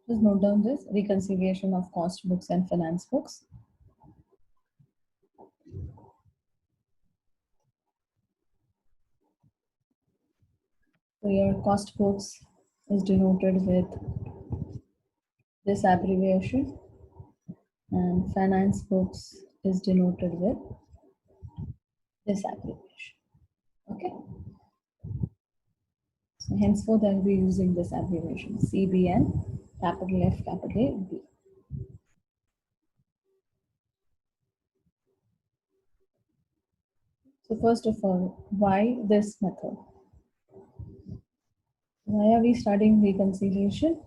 Just note down this reconciliation of cost books and finance books. So your cost books is denoted with this abbreviation, and finance books is denoted with this abbreviation. Okay. So henceforth I'll be using this abbreviation CBN, capital F, capital A, B. So first of all, why this method? Why are we studying reconciliation?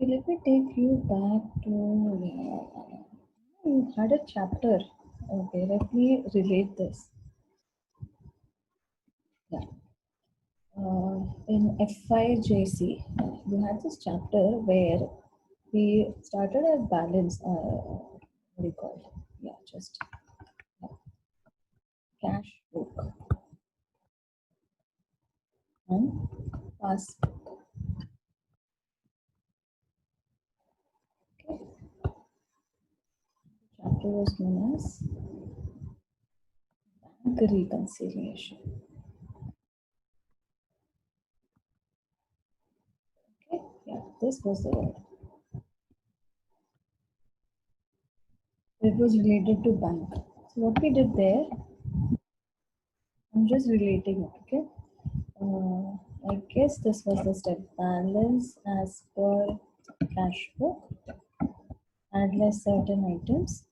Okay, let me take you back to you had a chapter. Okay, let me relate this. Yeah. In FIJC, we had this chapter where we started a balance. What do you call it? Yeah, just cash book and passbook. Okay. Chapter was known as bank reconciliation. Okay, yeah, this was the word. It was related to bank. So what we did there, I'm just relating it. Okay. I guess this was the step balance as per cash book, add less certain items,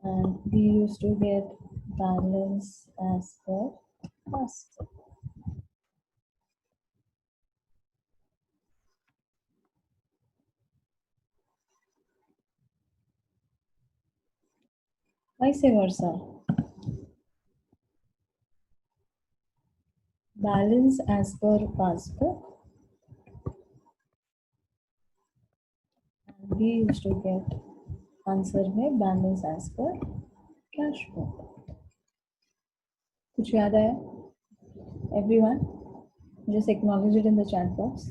and we used to get balance as per passbook. Vice versa. Balance as per passbook, and we used to get answer में balance as per cash book. कुछ याद आया? Everyone, just acknowledge it in the chat box.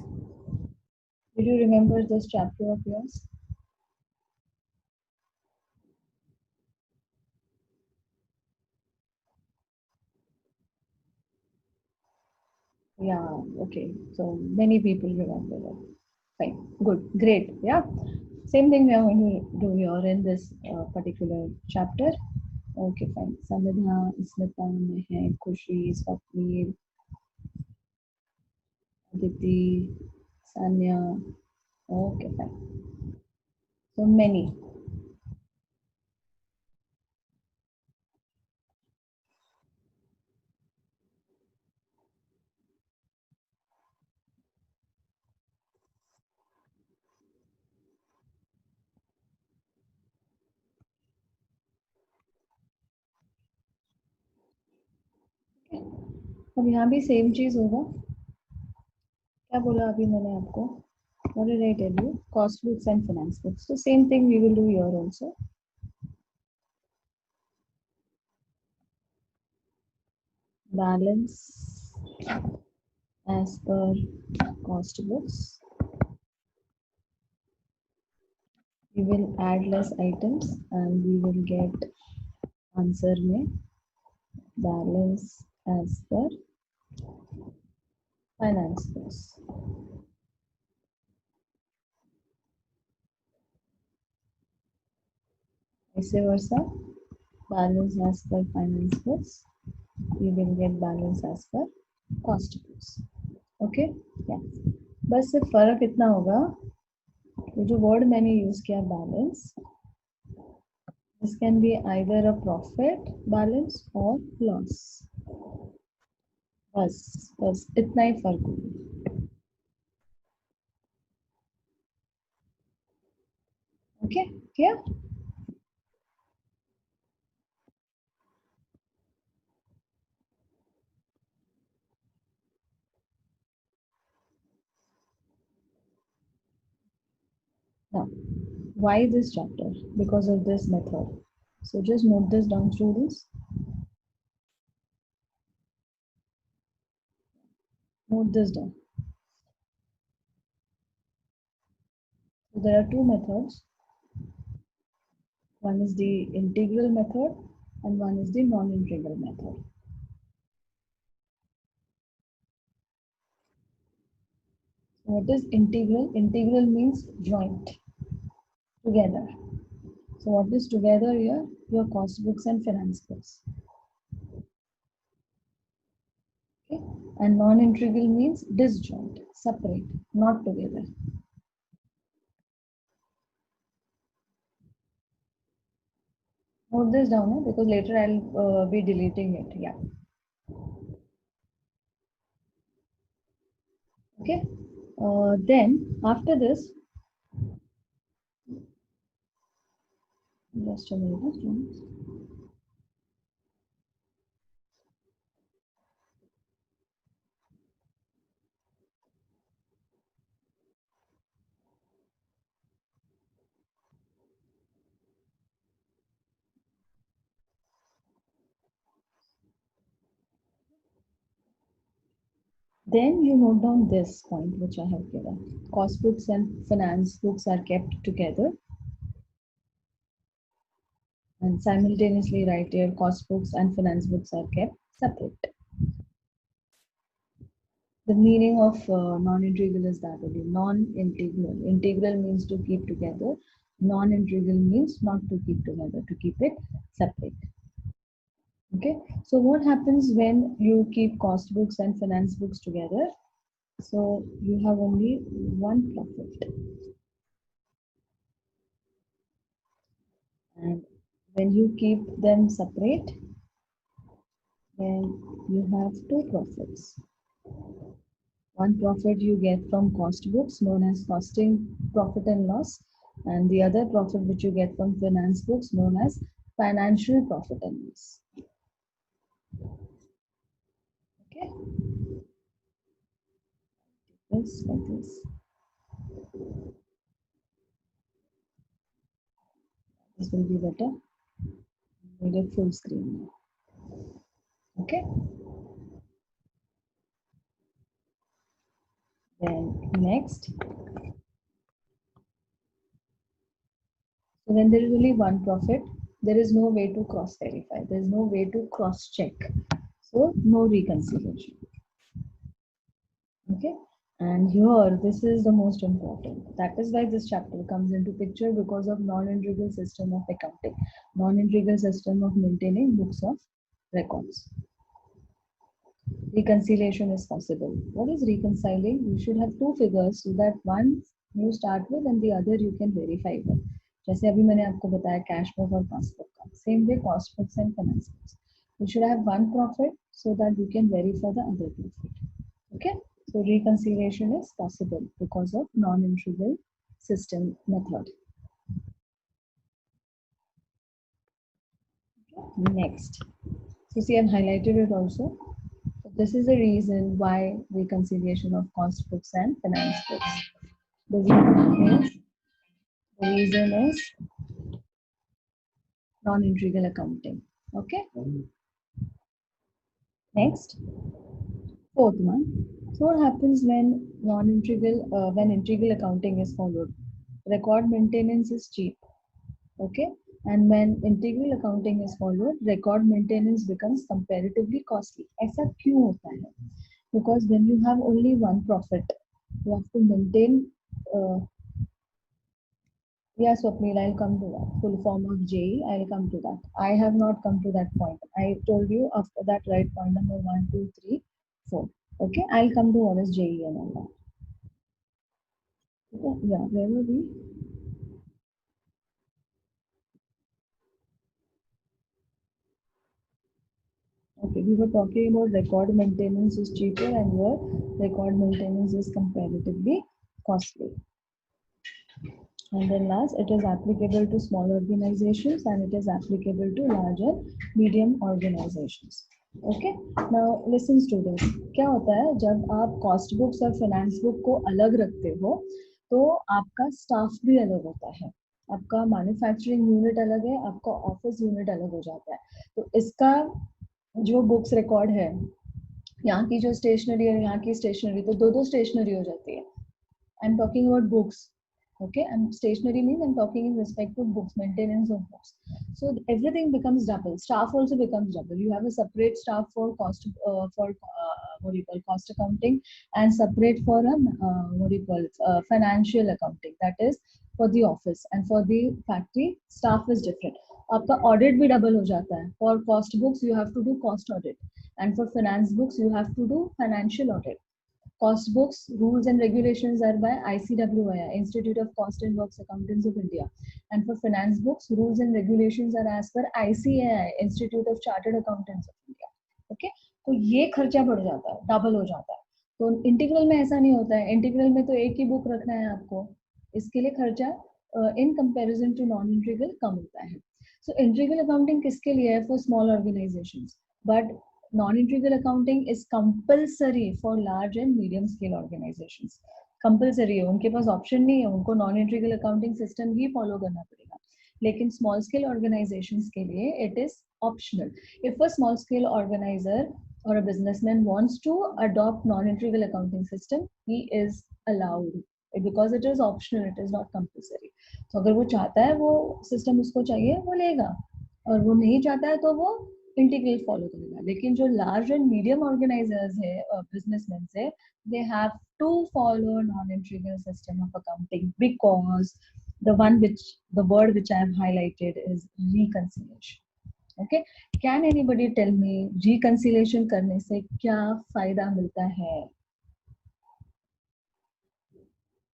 Did you remember this chapter of yours? Yeah, okay. So many people remember that. Fine, good, great. Yeah, same thing we are going to do here in this particular chapter. Okay, fine. Samidha, Smita, Mehak, Khushi, Swapnil, Aditi, Sanya. Okay, fine. So many. अब यहाँ भी same चीज होगा. क्या बोला अभी मैंने आपको? What did I tell you? Cost books and finance books. So same thing we will do here also. Balance as per cost books. We will add less items and we will get answer में balance as per finance books. Vice versa, balance as per finance books. We will get balance as per cost books. Okay? Yeah. बस सिर्फ फर्क इतना होगा कि जो word मैंने use किया balance, this can be either a profit balance or loss. बस इतना ही फर्क होगा. Okay? Clear? Now, why this chapter? Because of this method. So just note this down, students. Note this down. So there are two methods. One is the integral method and one is the non-integral method. What is integral? Integral means joint, together. So what is together here? Your cost books and finance books. Okay. And non-integral means disjoint, separate, not together. Note this down because later I'll be deleting it. Yeah. Okay. Then after this, just a minute. Then you note down this point which I have given. Cost books and finance books are kept together. And simultaneously write here cost books and finance books are kept separate. The meaning of non-integral is that only non-integral. Integral means to keep together. Non-integral means not to keep together, to keep it separate. Okay, so what happens when you keep cost books and finance books together? So you have only one profit. And when you keep them separate, then you have two profits. One profit you get from cost books known as costing profit and loss, and the other profit which you get from finance books known as financial profit and loss. Okay, this like this. This will be better. Make it full screen now. Okay. Then next. So when there is only one profit, there is no way to cross verify. There is no way to cross check. So no reconciliation. Okay. And here, this is the most important. That is why this chapter comes into picture because of non-integral system of accounting, non-integral system of maintaining books of records. Reconciliation is possible. What is reconciling? You should have two figures so that one you start with and the other you can verify with. जैसे अभी मैंने आपको बताया cash book और cost book का. Same way cost books and finance books. You should have one profit so that you can verify the other profit. Okay. So reconciliation is possible because of non-integral system method. Okay. Next. So see, I've highlighted it also. So this is the reason why reconciliation of cost books and finance books. The reason is non-integral accounting. Okay. Next, fourth one. So what happens when when integral accounting is followed? Record maintenance is cheap. Okay. And when integral accounting is followed, record maintenance becomes comparatively costly. ऐसा क्यों होता है? Because when you have only one profit, you have to maintain. Yes, Swapnil, I'll come to that. Full form of JE, I'll come to that. I have not come to that point. I told you after that, right? Point number 1, 2, 3, 4. Okay, I'll come to what is JE and all that. Okay, yeah, where were we? Okay, we were talking about record maintenance is cheaper and your record maintenance is comparatively costly. And then last, it is applicable to small organizations and it is applicable to large and medium organizations. Okay, now listen students, क्या होता है जब आप cost books और finance book को अलग रखते हो तो आपका staff भी अलग होता है, आपका मैन्युफैक्चरिंग यूनिट अलग है, आपका ऑफिस यूनिट अलग हो जाता है. तो इसका जो बुक्स रिकॉर्ड है, यहाँ की जो स्टेशनरी है, यहाँ की स्टेशनरी, तो दो स्टेशनरी हो जाती है. I am talking about books. Okay, and stationery means I'm talking in respect of books, maintenance of books. So everything becomes double. Staff also becomes double. You have a separate staff for what do you call cost accounting, and separate for what do you call financial accounting. That is for the office, and for the factory staff is different. आपका audit भी double हो जाता है. For cost books you have to do cost audit, and for finance books you have to do financial audit. Cost books, rules and regulations are by ICWII, Institute of Cost and Works Accountants of India. And for finance books, rules and regulations are as per ICAI, Institute of Chartered Accountants of India. Okay? तो ये खर्चा बढ़ जाता है, double हो जाता है. तो इंटीग्रल में ऐसा नहीं होता है. इंटीग्रल में तो एक ही बुक रखना है आपको. इसके लिए खर्चा in comparison to non integral कम होता है. सो इंटीग्रल अकाउंटिंग किसके लिए है? For small organisations. But non-integral accounting is compulsory for large and medium scale organizations. Compulsory है, उनके पास ऑप्शन नहीं है, उनको नॉन इंटीग्रल अकाउंटिंग सिस्टम ही फॉलो करना पड़ेगा. लेकिन स्मॉल स्केल ऑर्गेनाइजेशंस के लिए it is optional. If a small scale organiser or a businessman wants to adopt non-integral accounting system, he is allowed because it is optional, it is not compulsory. So अगर वो चाहता है वो system उसको चाहिए वो लेगा, और वो नहीं चाहता है तो वो इंटीग्रल फॉलो करेगा. लेकिन जो लार्ज एंड मीडियम ऑर्गेनाइजर्स है, बिजनेसमैन है, they have to follow non-integral system of accounting because the word which I have highlighted is reconciliation. Okay, can anybody tell me reconciliation करने से क्या फायदा मिलता है?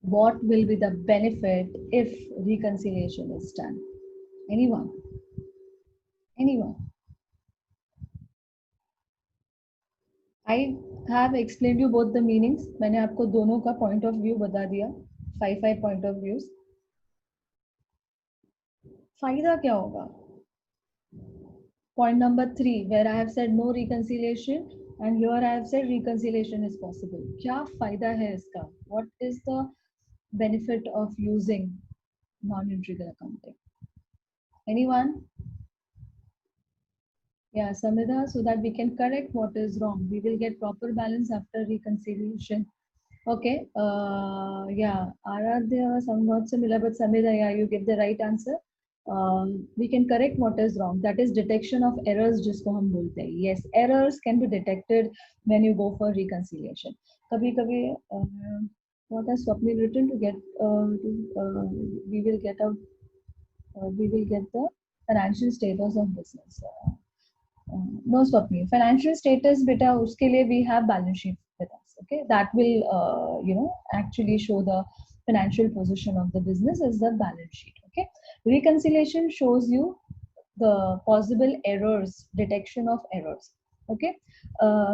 What will be the benefit if reconciliation is done? Anyone? Anyone? I have explained you both the meanings. मैंने आपको दोनों का point of view बता दिया. 5 point of views. फायदा क्या होगा? Point number 3, where I have said no reconciliation, and here I have said reconciliation is possible. क्या फायदा है इसका? What is the benefit of using non-integral accounting? Anyone? Yeah, Samida, so that we can correct what is wrong. We will get proper balance after reconciliation. Okay. Yeah, Aradhya somewhat similar, but Samida, yeah, you give the right answer. We can correct what is wrong. That is detection of errors, जिसको हम बोलते हैं. Yes, errors can be detected when you go for reconciliation. कभी-कभी what has Swapnil written to get we will get out we will get the financial status of business. No, Swapnil, financial status beta uske liye we have balance sheet with us. Okay, that will actually show the financial position of the business as the balance sheet. Okay, reconciliation shows you the possible errors, detection of errors. Okay,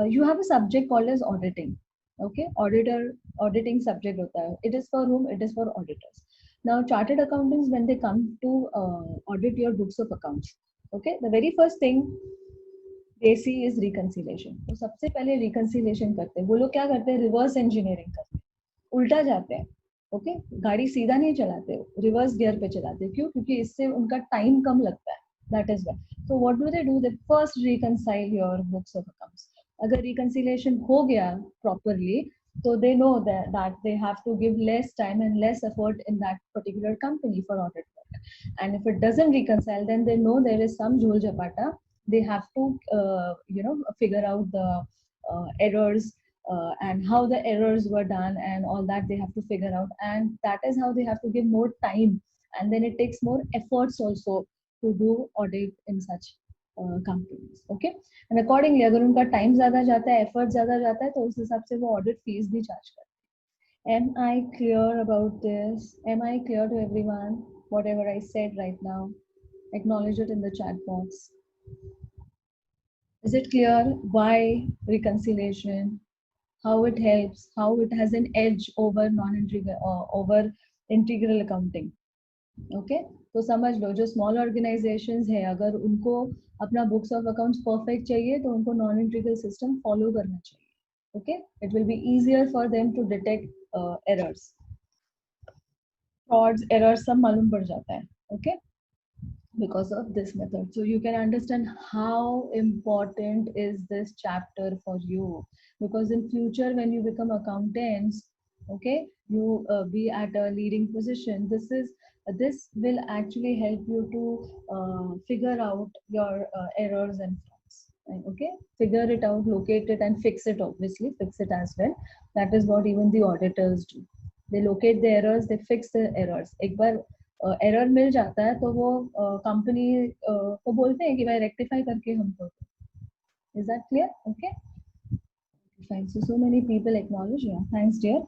you have a subject called as auditing. Okay, auditing subject hota hai. It is for whom? It is for auditors. Now chartered accountants, when they come to audit your books of accounts, okay, the very first thing they see is reconciliation. तो सबसे पहले reconciliation करते हैं. वो लोग क्या करते हैं? रिवर्स इंजीनियरिंग करते हैं, उल्टा जाते हैं. ओके, गाड़ी सीधा नहीं चलाते, रिवर्स गियर पे चलाते हैं. क्यों? क्योंकि इससे उनका टाइम कम लगता है. That is why. So what do they do? They first reconcile your books of accounts. अगर रिकंसिलिएशन हो गया properly, so they know that they have to give less time and less effort in that particular company for audit work. And if it doesn't reconcile, then they know there is some jhol japata. They have to figure out the errors, and how the errors were done and all that they have to figure out, and that is how they have to give more time, and then it takes more efforts also to do audit in such companies. Okay, and accordingly अगर उनका time ज़्यादा जाता है, effort ज़्यादा जाता है, तो उस हिसाब से वो audit fees भी charge करते हैं. Am I clear about this? Am I clear to everyone? Whatever I said right now, acknowledge it in the chat box. Is it clear why reconciliation, how it helps, how it has an edge over non-integral over integral accounting? Okay, तो समझ लो जो small organisations है, अगर उनको अपना books of accounts perfect चाहिए तो उनको नॉन इंटीग्रल सिस्टम फॉलो करना चाहिए. Okay, it will be easier for them to detect errors, frauds, errors सब मालूम पड़ जाता है. Okay, because of this method. So you can understand how important is this chapter for you, because in future when you become accountants, okay, you be at a leading position. This will actually help you to figure out your errors and flaws. Right, okay, figure it out, locate it, and fix it. Obviously, fix it as well. That is what even the auditors do. They locate the errors, they fix the errors. एक बार error मिल जाता है तो वो company को बोलते हैं कि भाई रेक्टिफाई करके हमको. Is that clear? Okay. Fine. So many people acknowledge. Yeah. Thanks, dear.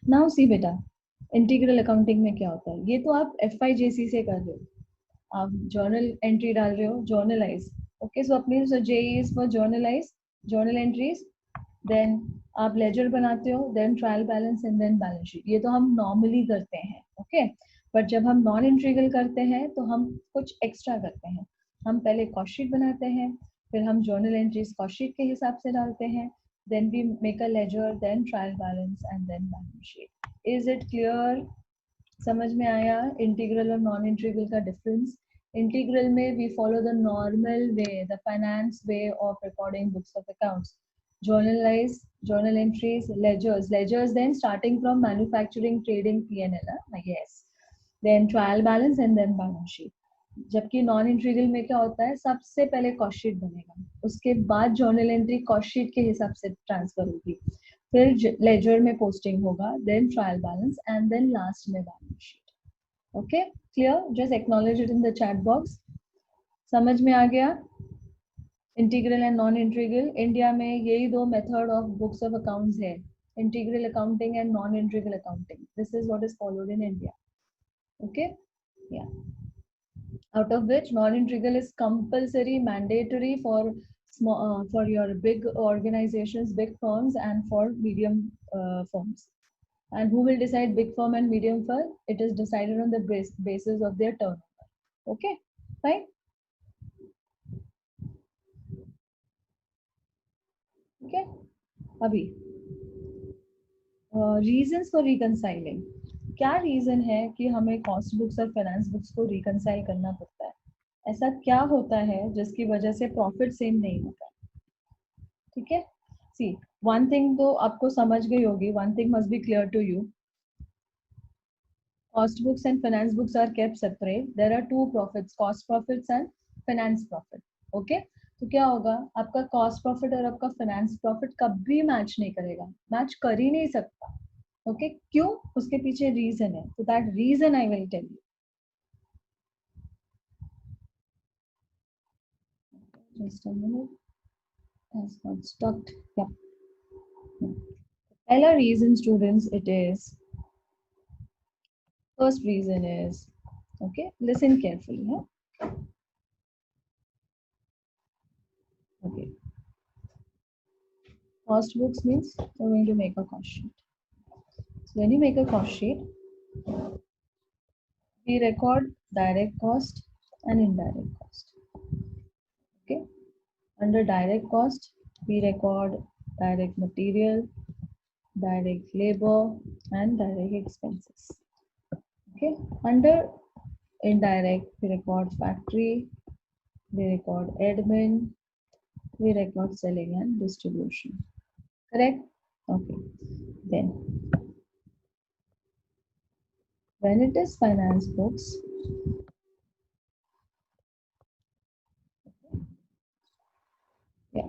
Now see बेटा, इंटीग्रल अकाउंटिंग में क्या होता है. ये तो आप FIJC से कर रहे हो, आप जर्नल एंट्री डाल रहे हो, जर्नलाइज. ओके, सो अपनी J is for journalize, journal entries. Then आप लेजर बनाते हो, then trial balance and then balance sheet. ये तो हम नॉर्मली करते हैं. ओके, बट जब हम नॉन इंटीग्रल करते हैं तो हम कुछ एक्स्ट्रा करते हैं. हम पहले कॉस्ट शीट बनाते हैं, फिर हम जर्नल एंट्रीज कॉस्ट शीट के हिसाब से डालते हैं, then we make a ledger, then trial balance and then balance sheet. Is it clear? समझ में आया इंटीग्रल और नॉन इंटीग्रल का डिफरेंस. इंटीग्रल में we follow the normal way, the finance way of recording books of accounts. Journalize, journal entries, ledgers then starting from manufacturing, trading, P&L. Yes. Then trial balance and then balance sheet. जबकि non integral में क्या होता है, सबसे पहले cost sheet बनेगा, उसके बाद जर्नल एंट्री कॉस्ट शीट के हिसाब से ट्रांसफर होगी, फिर लेजर में पोस्टिंग होगा, then trial balance and then last में balance sheet. Okay, clear? Just acknowledge it in the chat box. समझ में आ गया? Integral and non integral, India में यही दो method of books of accounts है, integral accounting and non integral accounting. This is what is followed in India. Okay, yeah, out of which non-integral is compulsory, mandatory for small, for your big organizations, big firms, and for medium firms. And who will decide big firm and medium firm? It is decided on the basis of their turnover. Okay, fine. Okay, अभी reasons for reconciling. क्या reason है कि हमें cost books और finance books को reconcile करना पड़ता है? ऐसा क्या होता है जिसकी वजह से प्रॉफिट सेम नहीं होता? ठीक है, सी, वन थिंग तो आपको समझ गई होगी, one thing must be clear to you. Cost books and finance books are kept separate. There are two profits, cost profits and finance profit. Okay, तो क्या होगा, आपका कॉस्ट प्रॉफिट और आपका फाइनेंस प्रॉफिट कभी मैच नहीं करेगा, मैच कर ही नहीं सकता. ओके, क्यों? उसके पीछे रीजन है. तो that reason I will tell you. Just a minute. Has got stuck. Yeah. पहला reason, students, it is, first reason is, okay, listen carefully. Huh? Okay. Cost books means we're going to make a cost sheet. So when you make a cost sheet, we record direct cost and indirect cost. Okay. Under direct cost, we record direct material, direct labor, and direct expenses. Okay. Under indirect, we record factory, we record admin, we record selling and distribution. Correct? Okay. Then, when it is finance books, yeah,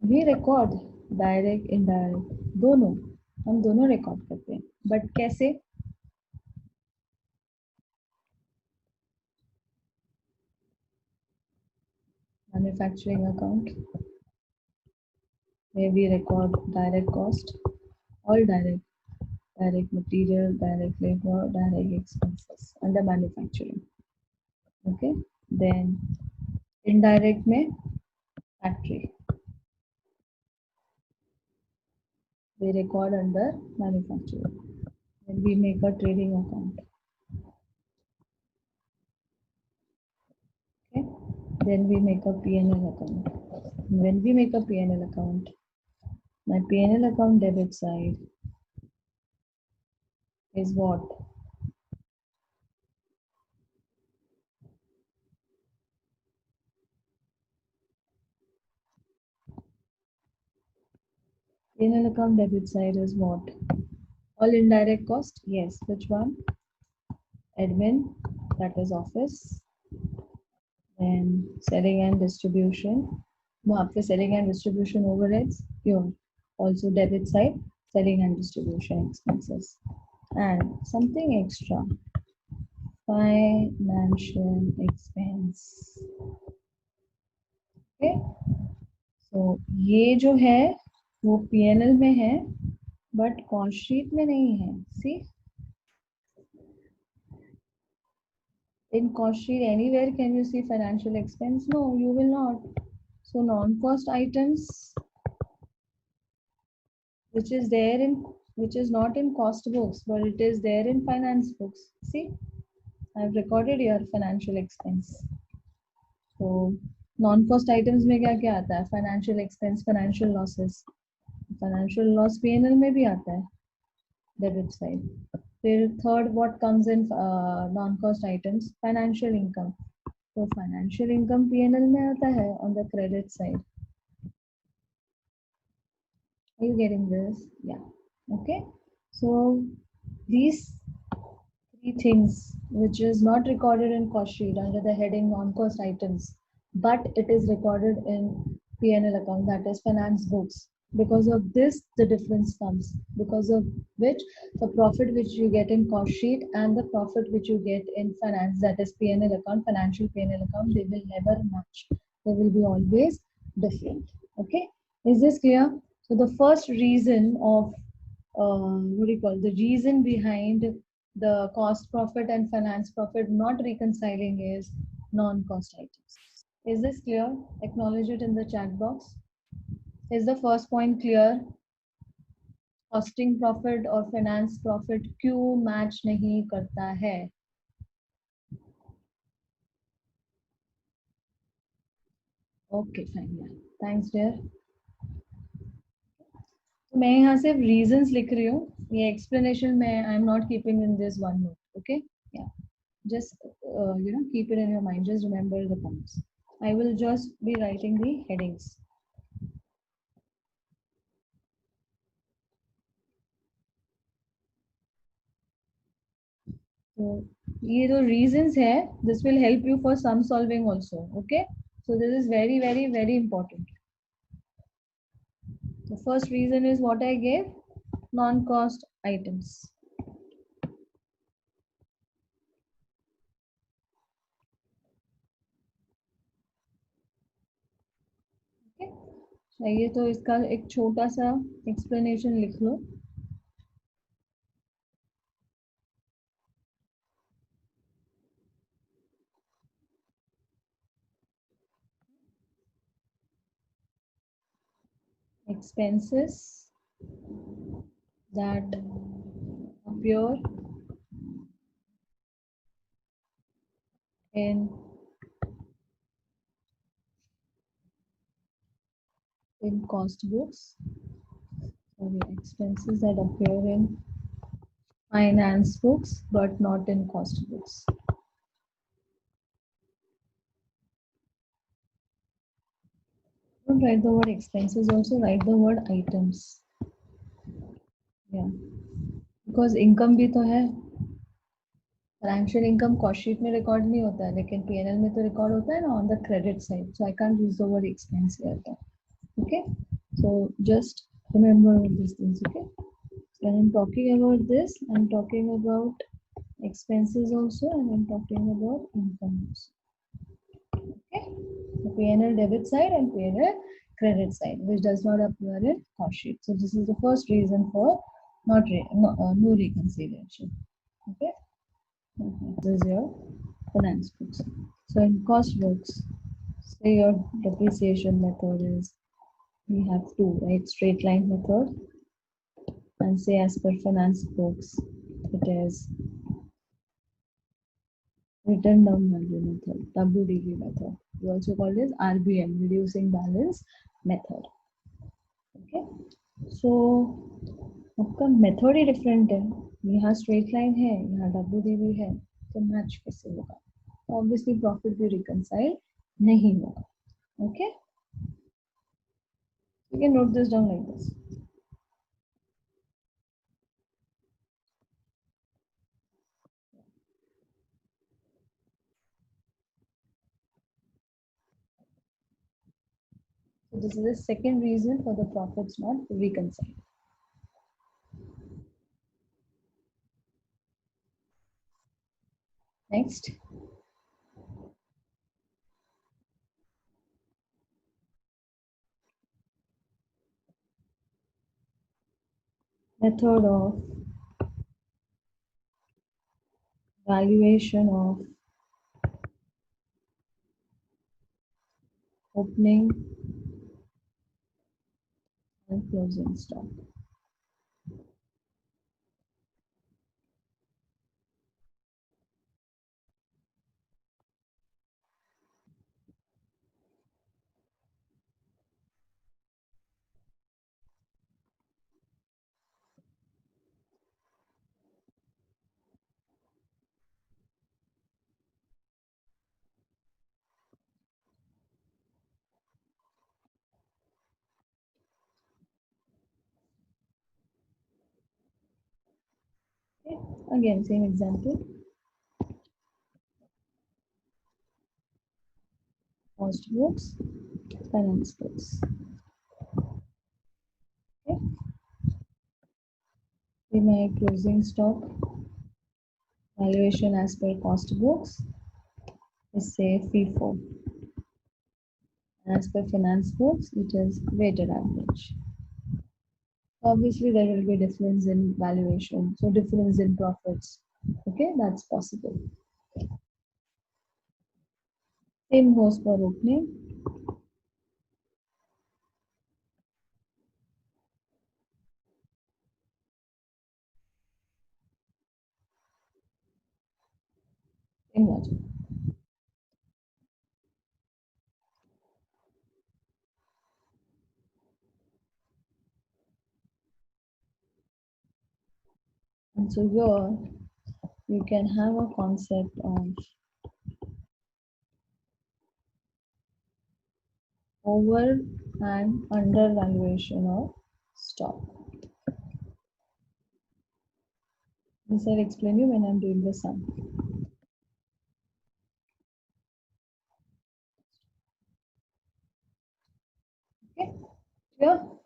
we record direct indirect दोनों, हम दोनों record करते हैं. But कैसे? Manufacturing account में we record direct cost, all direct material, direct labor, direct expenses under manufacturing. Okay, then indirect में factory, we record under manufacturing. Then we make a trading account. Okay, then we make a P&L account. When we make a P&L account, my P&L account debit side is what? P&L account debit side is what? All indirect cost, yes. Which one? Admin, that is office. Then selling and distribution, वहाँ पे selling and distribution overheads, your also debit side, selling and distribution expenses. And something extra, financial expense. Okay, so ये जो है वो P&L में है but cost sheet में नहीं है. See, in cost sheet anywhere can you see financial expense? No, you will not. So non-cost items which is there in, which is not in cost books but it is there in finance books. See, I've recorded your financial expense. So non-cost items में क्या क्या आता है? Financial expense, financial losses. Financial loss P&L में भी आता है, debit side. फिर third, what comes in non-cost items? Financial income. So financial income P&L में आता है on the credit side. Are you getting this? Yeah. Okay. So these three things which is not recorded in cost sheet under the heading non-cost items, but it is recorded in P&L account, that is finance books. Because of this, the difference comes. Because of which the profit which you get in cost sheet and the profit which you get in finance, that is P&L account, financial P&L account, they will never match. They will be always different. Okay. Is this clear? So the first reason of what do you call, the reason behind the cost profit and finance profit not reconciling is non-cost items. Is this clear? Acknowledge it in the chat box. Is the first point clear? Costing profit और finance profit क्यों match नहीं करता है? Okay, fine. Yeah. Thanks, dear. मैं यहाँ सिर्फ reasons लिख रही हूँ. ये explanation मैं I'm not keeping in this one note. Okay? Yeah. Just keep it in your mind. Just remember the points. I will just be writing the headings. So ये जो reasons है, this will help you for sum solving also. Okay, so this is very very very important. The first reason is what I gave, non-cost items. Okay, चाहिए तो इसका एक छोटा सा explanation लिख लो. Expenses that appear in cost books. Sorry, expenses that appear in finance books but not in cost books. Don't write the word expenses, also write the word items. Yeah, because income भी तो है. Financial income cost sheet में record नहीं होता है, लेकिन P&L में तो record होता है ना on the credit side. So I can't use the word expense here. Okay, so just remember all these things. Okay, so when I'm talking about this, I'm talking about expenses also, and I'm talking about income also. Okay, the P&L debit side and P&L credit side, which does not appear in cost sheet. So this is the first reason for no reconciliation. Okay, this is your finance books. So in cost books, say your depreciation method is, we have two, right? Straight line method, and say as per finance books, it is written down value method, WDV method. We also call this RBM, reducing balance method. Okay, so आपका method ही different है. यहाँ straight line है, यहाँ WDV है, तो match कैसे होगा? Obviously profit भी रिकंसाइल नहीं होगा. Okay, you can note this down like this. So this is the second reason for the profits not reconciled. Next, method of valuation of opening and closing stock. Okay. Again, same example. Cost books, finance books. Okay. My closing stock valuation as per cost books is say FIFO. As per finance books, it is weighted average. Obviously, there will be difference in valuation, so difference in profits. Okay, that's possible. Same goes for opening. Same logic. And so here you can have a concept of over and under valuation of stock. This I'll explain you when I'm doing the sum.